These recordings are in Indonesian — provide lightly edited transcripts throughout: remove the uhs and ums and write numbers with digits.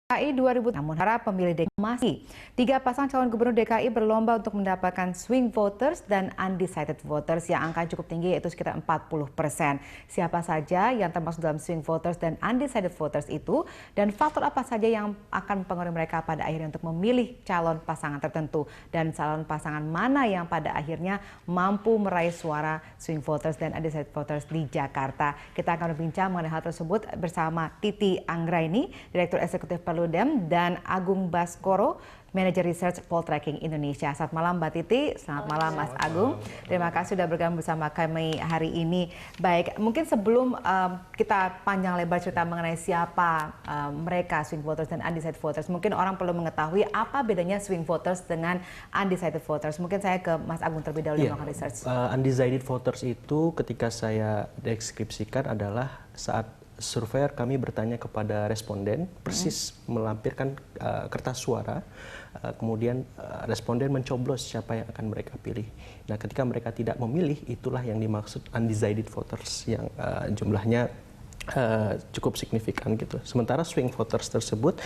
DKI 2000, namun para pemilih DKI masih. Tiga pasang calon gubernur DKI berlomba untuk mendapatkan swing voters dan undecided voters yang angka cukup tinggi, yaitu sekitar 40%. Siapa saja yang termasuk dalam swing voters dan undecided voters itu, dan faktor apa saja yang akan mempengaruhi mereka pada akhirnya untuk memilih calon pasangan tertentu, dan calon pasangan mana yang pada akhirnya mampu meraih suara swing voters dan undecided voters di Jakarta. Kita akan berbincang mengenai hal tersebut bersama Titi Anggraini, Direktur Eksekutif Perludem, dan Agung Baskoro, Manager Research Poltreking Indonesia. Selamat malam Mbak Titi, selamat malam Mas Agung. Terima kasih sudah bergabung bersama kami hari ini. Baik, mungkin sebelum kita panjang lebar cerita mengenai siapa mereka swing voters dan undecided voters, mungkin orang perlu mengetahui apa bedanya swing voters dengan undecided voters. Mungkin saya ke Mas Agung terlebih dahulu melakukan research. Undecided voters itu ketika saya deskripsikan adalah saat surveyor kami bertanya kepada responden, persis melampirkan kertas suara, kemudian responden mencoblos siapa yang akan mereka pilih. Nah, ketika mereka tidak memilih, itulah yang dimaksud undecided voters yang jumlahnya cukup signifikan gitu. Sementara swing voters tersebut,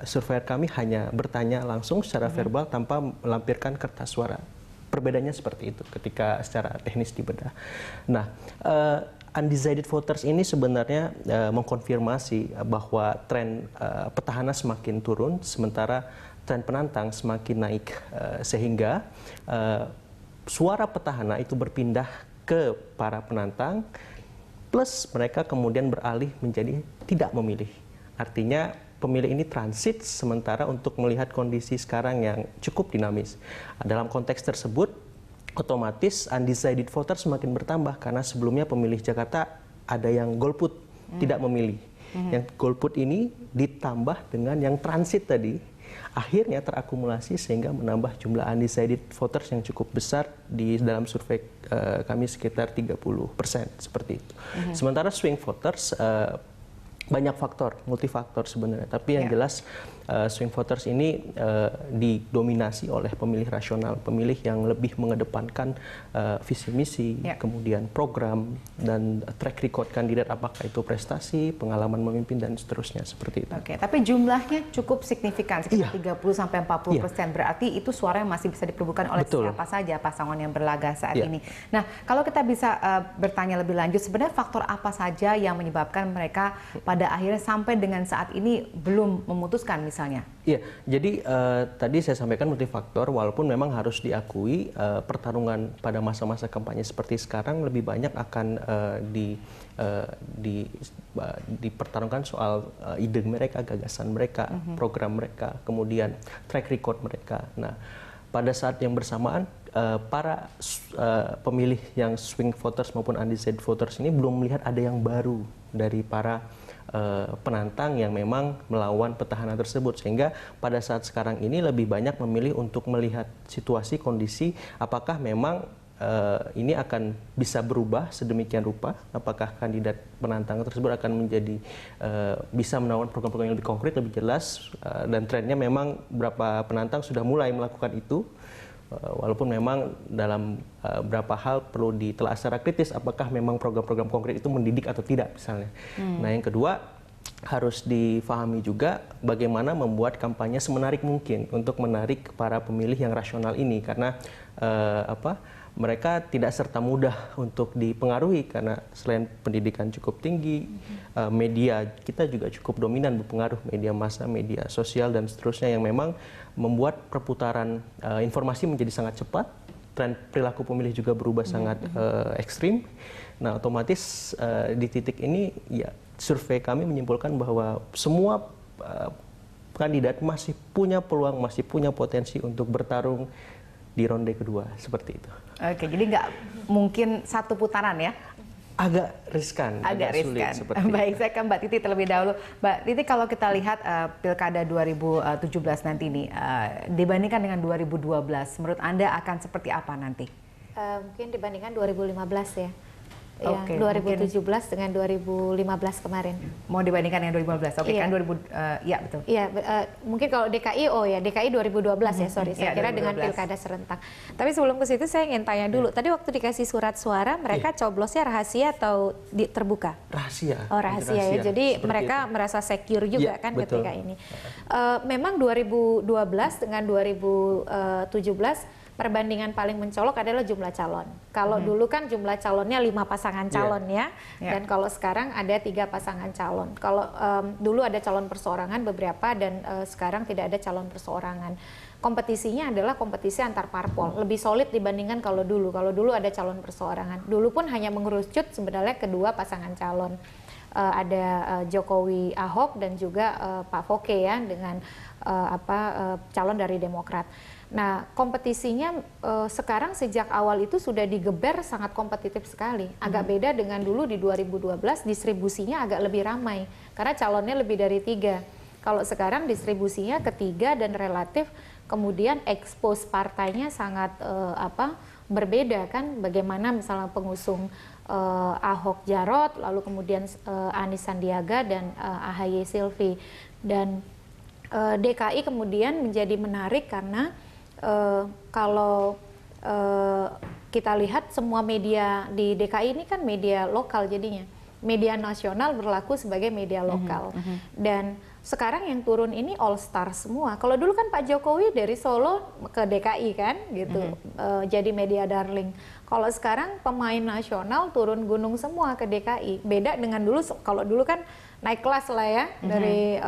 surveyor kami hanya bertanya langsung secara verbal tanpa melampirkan kertas suara. Perbedaannya seperti itu ketika secara teknis dibedah. Nah, undecided voters ini sebenarnya mengkonfirmasi bahwa tren petahana semakin turun, sementara tren penantang semakin naik, sehingga suara petahana itu berpindah ke para penantang, plus mereka kemudian beralih menjadi tidak memilih. Artinya pemilih ini transit sementara untuk melihat kondisi sekarang yang cukup dinamis. Dalam konteks tersebut, otomatis undecided voters semakin bertambah karena sebelumnya pemilih Jakarta ada yang golput, tidak memilih. Yang golput ini ditambah dengan yang transit tadi, akhirnya terakumulasi sehingga menambah jumlah undecided voters yang cukup besar di dalam survei kami sekitar 30% seperti itu. Sementara swing voters banyak faktor, multifaktor sebenarnya. Tapi yang jelas swing voters ini didominasi oleh pemilih rasional, pemilih yang lebih mengedepankan visi misi, kemudian program dan track record kandidat, apakah itu prestasi, pengalaman memimpin dan seterusnya seperti itu. Oke, tapi jumlahnya cukup signifikan, sekitar 30-40%. Berarti itu suara yang masih bisa diperebutkan oleh siapa saja pasangan yang berlaga saat ini. Nah, kalau kita bisa bertanya lebih lanjut, sebenarnya faktor apa saja yang menyebabkan mereka pada akhirnya sampai dengan saat ini belum memutuskan misalnya? Iya, jadi tadi saya sampaikan multifaktor, walaupun memang harus diakui pertarungan pada masa-masa kampanye seperti sekarang lebih banyak akan dipertarungkan soal ide mereka, gagasan mereka, program mereka, kemudian track record mereka. Nah, pada saat yang bersamaan para pemilih yang swing voters maupun undecided voters ini belum melihat ada yang baru dari para penantang yang memang melawan petahana tersebut, sehingga pada saat sekarang ini lebih banyak memilih untuk melihat situasi, kondisi, apakah memang ini akan bisa berubah sedemikian rupa, apakah kandidat penantang tersebut akan menjadi bisa menawarkan program-program yang lebih konkret, lebih jelas, dan trennya memang beberapa penantang sudah mulai melakukan itu. Walaupun memang dalam beberapa hal perlu ditelaah secara kritis apakah memang program-program konkret itu mendidik atau tidak misalnya. Nah, yang kedua harus difahami juga bagaimana membuat kampanye semenarik mungkin untuk menarik para pemilih yang rasional ini, karena mereka tidak serta mudah untuk dipengaruhi karena selain pendidikan cukup tinggi, media kita juga cukup dominan berpengaruh, media massa, media sosial dan seterusnya yang memang membuat perputaran informasi menjadi sangat cepat, tren perilaku pemilih juga berubah sangat ekstrim. Nah, otomatis di titik ini ya survei kami menyimpulkan bahwa semua kandidat masih punya peluang, masih punya potensi untuk bertarung di ronde kedua, seperti itu. Oke, jadi nggak mungkin satu putaran ya? Agak riskan, agak sulit seperti itu. Baik, saya ke Mbak Titi terlebih dahulu. Mbak Titi, kalau kita lihat Pilkada 2017 nanti nih, dibandingkan dengan 2012, menurut Anda akan seperti apa nanti? Mungkin dibandingkan 2015 ya. ya, Oke, 2017 dengan 2015 kemarin. Mau dibandingkan dengan 2015, oke, Iya. kan 2000, ya betul. Iya, mungkin kalau DKI, DKI 2012 ya, sorry, saya Iya, kira dengan 2012. pilkada serentak. Tapi sebelum ke situ saya ingin tanya dulu, tadi waktu dikasih surat suara, mereka coblosnya rahasia atau terbuka? Rahasia. Oh, rahasia ya, jadi Seperti mereka itu. merasa secure juga Iya, kan betul. ketika ini. Memang 2012 dengan 2017 perbandingan paling mencolok adalah jumlah calon. Kalau dulu kan jumlah calonnya 5 pasangan calon ya, dan kalau sekarang ada 3 pasangan calon. Kalau dulu ada calon perseorangan beberapa dan sekarang tidak ada calon perseorangan. Kompetisinya adalah kompetisi antar parpol, lebih solid dibandingkan kalau dulu. Kalau dulu ada calon perseorangan, dulu pun hanya mengerucut sebenarnya kedua pasangan calon. Ada Jokowi Ahok dan juga Pak Foke ya dengan calon dari Demokrat. Nah, kompetisinya sekarang sejak awal itu sudah digeber sangat kompetitif sekali. Agak beda dengan dulu di 2012, distribusinya agak lebih ramai karena calonnya lebih dari 3. Kalau sekarang distribusinya ke 3 dan relatif kemudian expose partainya sangat berbeda kan. Bagaimana misalnya pengusung Ahok Jarot, lalu kemudian Anies Sandiaga dan AHY Silvi. Dan DKI kemudian menjadi menarik karena kalau kita lihat semua media di DKI ini kan media lokal jadinya. Media nasional berlaku sebagai media lokal. Dan sekarang yang turun ini all star semua. Kalau dulu kan Pak Jokowi dari Solo ke DKI kan gitu, jadi media darling. Kalau sekarang pemain nasional turun gunung semua ke DKI. Beda dengan dulu, kalau dulu kan naik kelas lah ya, dari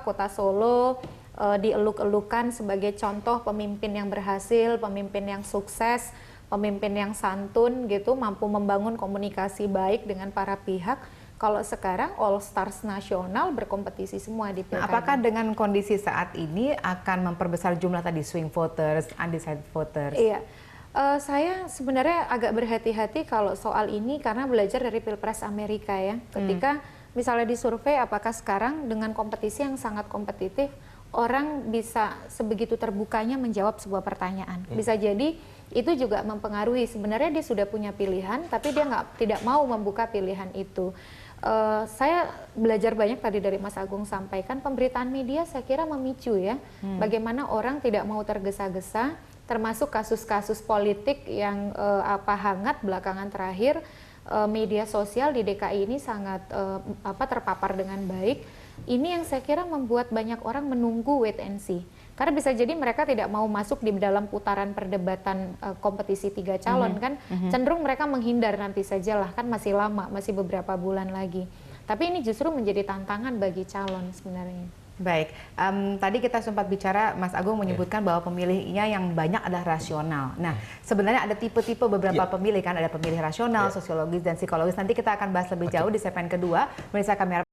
kota Solo, dieluk-elukan sebagai contoh pemimpin yang berhasil, pemimpin yang sukses, pemimpin yang santun gitu, mampu membangun komunikasi baik dengan para pihak. Kalau sekarang All Stars nasional berkompetisi semua di pilkada. Nah, apakah dengan kondisi saat ini akan memperbesar jumlah tadi swing voters, undecided voters? Iya. Saya sebenarnya agak berhati-hati kalau soal ini karena belajar dari Pilpres Amerika ya. Ketika misalnya di survei apakah sekarang dengan kompetisi yang sangat kompetitif orang bisa sebegitu terbukanya menjawab sebuah pertanyaan. Bisa jadi itu juga mempengaruhi. Sebenarnya dia sudah punya pilihan, tapi dia tidak mau membuka pilihan itu. Saya belajar banyak tadi dari Mas Agung sampaikan, pemberitaan media saya kira memicu ya. Bagaimana orang tidak mau tergesa-gesa, termasuk kasus-kasus politik yang hangat belakangan terakhir. Media sosial di DKI ini sangat terpapar dengan baik. Ini yang saya kira membuat banyak orang menunggu wait and see. Karena bisa jadi mereka tidak mau masuk di dalam putaran perdebatan kompetisi 3 calon kan. Cenderung mereka menghindar nanti sajalah, kan masih lama, masih beberapa bulan lagi. Tapi ini justru menjadi tantangan bagi calon sebenarnya. Baik, tadi kita sempat bicara, Mas Agung menyebutkan bahwa pemilihnya yang banyak adalah rasional. Nah, sebenarnya ada tipe-tipe beberapa pemilih kan, ada pemilih rasional, sosiologis dan psikologis. Nanti kita akan bahas lebih jauh di segmen kedua. Pemirsa kami